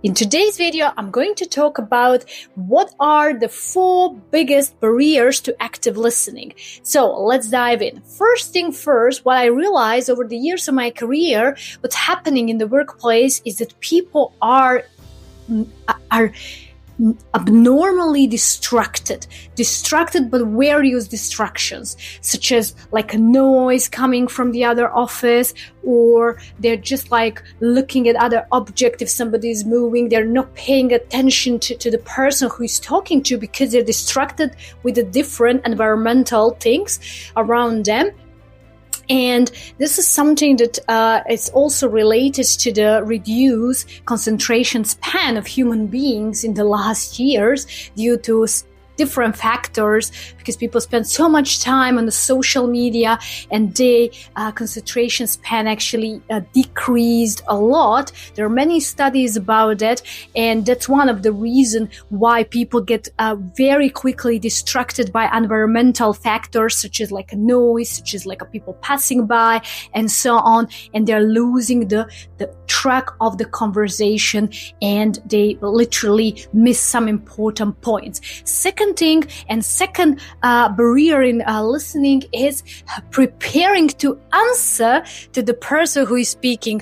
In today's video, I'm going to talk about what are the 4 biggest barriers to active listening. So let's dive in. First thing first, what I realized over the years of my career, what's happening in the workplace is that people are abnormally distracted by various distractions, such as like a noise coming from the other office, or they're just like looking at other objects. If somebody is moving, they're not paying attention to the person who is talking to because they're distracted with the different environmental things around them. And this is something that is also related to the reduced concentration span of human beings in the last years due to different factors, because people spend so much time on the social media and their concentration span actually decreased a lot. There are many studies about that, and that's one of the reasons why people get very quickly distracted by environmental factors such as like a noise, such as like a people passing by and so on, and they're losing the track of the conversation and they literally miss some important points. Second barrier in listening is preparing to answer to the person who is speaking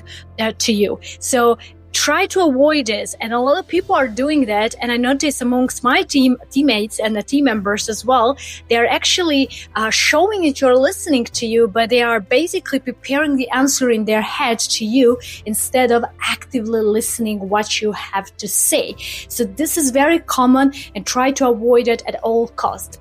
to you. So try to avoid this, and a lot of people are doing that, and I notice amongst my teammates and the team members as well, they're actually showing that you're listening to you, but they are basically preparing the answer in their head to you instead of actively listening what you have to say. So this is very common, and try to avoid it at all costs.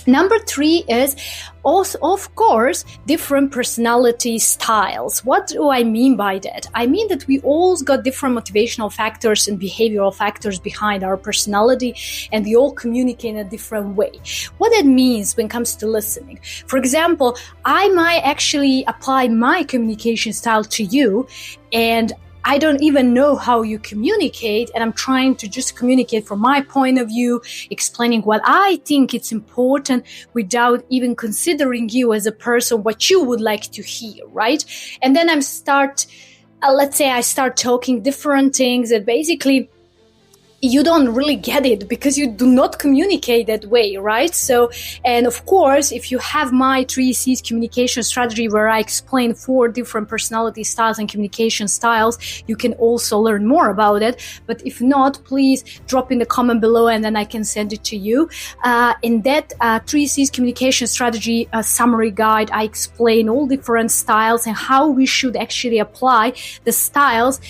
Number 3 is also, of course, different personality styles. What do I mean by that? I mean that we all got different motivational factors and behavioral factors behind our personality, and we all communicate in a different way. What that means when it comes to listening. For example, I might actually apply my communication style to you, and I don't even know how you communicate, and I'm trying to just communicate from my point of view, explaining what I think it's important without even considering you as a person, what you would like to hear, right? And then let's say I start talking different things that basically you don't really get it because you do not communicate that way, right? So, and of course, if you have my 3 C's communication strategy where I explain 4 different personality styles and communication styles, you can also learn more about it. But if not, please drop in the comment below and then I can send it to you. In that 3 C's communication strategy summary guide, I explain all different styles and how we should actually apply the styles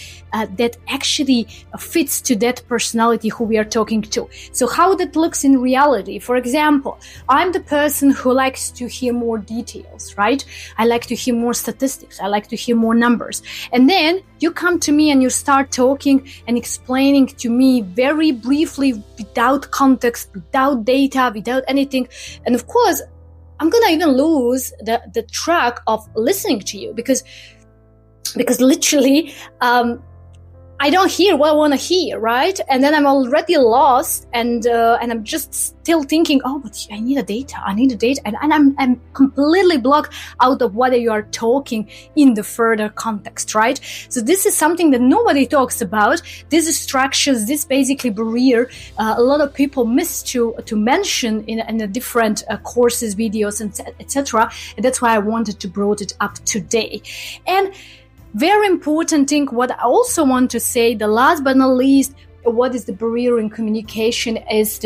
that actually fits to that personality who we are talking to. So how that looks in reality. For example, I'm the person who likes to hear more details, right? I like to hear more statistics. I like to hear more numbers. And then you come to me and you start talking and explaining to me very briefly, without context, without data, without anything. And of course, I'm gonna even lose the track of listening to you because literally, I don't hear what I want to hear, right? And then I'm already lost, and I'm just still thinking, oh, but I need a data, and I'm completely blocked out of what you are talking in the further context, right? So this is something that nobody talks about. These distractions, this basically barrier, a lot of people miss to mention in the different courses, videos, and etc. And that's why I wanted to bring it up today. And very important thing, what I also want to say, the last but not least, what is the barrier in communication is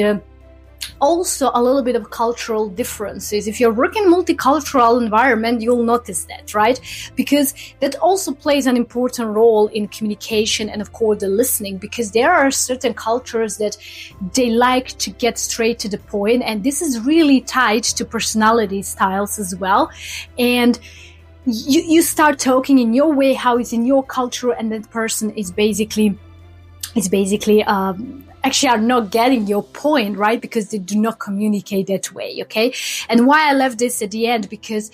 also a little bit of cultural differences. If you're working in a multicultural environment, you'll notice that, right? Because that also plays an important role in communication and, of course, the listening, because there are certain cultures that they like to get straight to the point, and this is really tied to personality styles as well. And you start talking in your way, how it's in your culture, and that person is basically actually are not getting your point, right? Because they do not communicate that way, okay? And why I left this at the end, because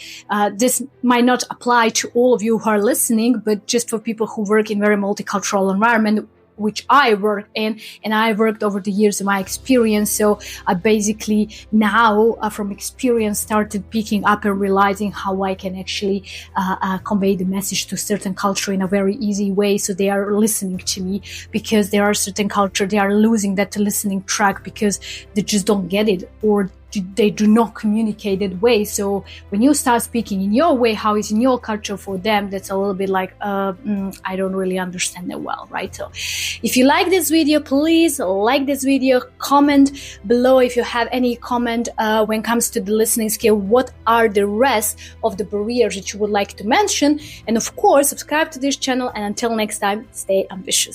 this might not apply to all of you who are listening, but just for people who work in very multicultural environment, which I work in, and I worked over the years of my experience. So I basically now from experience started picking up and realizing how I can actually convey the message to certain culture in a very easy way, so they are listening to me, because there are certain culture, they are losing that listening track because they just don't get it, or they do not communicate that way. So when you start speaking in your way, how is in your culture for them, that's a little bit like, I don't really understand it well, right? So if you like this video, please like this video, comment below if you have any comment when it comes to the listening skill. What are the rest of the barriers that you would like to mention? And of course, subscribe to this channel, and until next time, stay ambitious.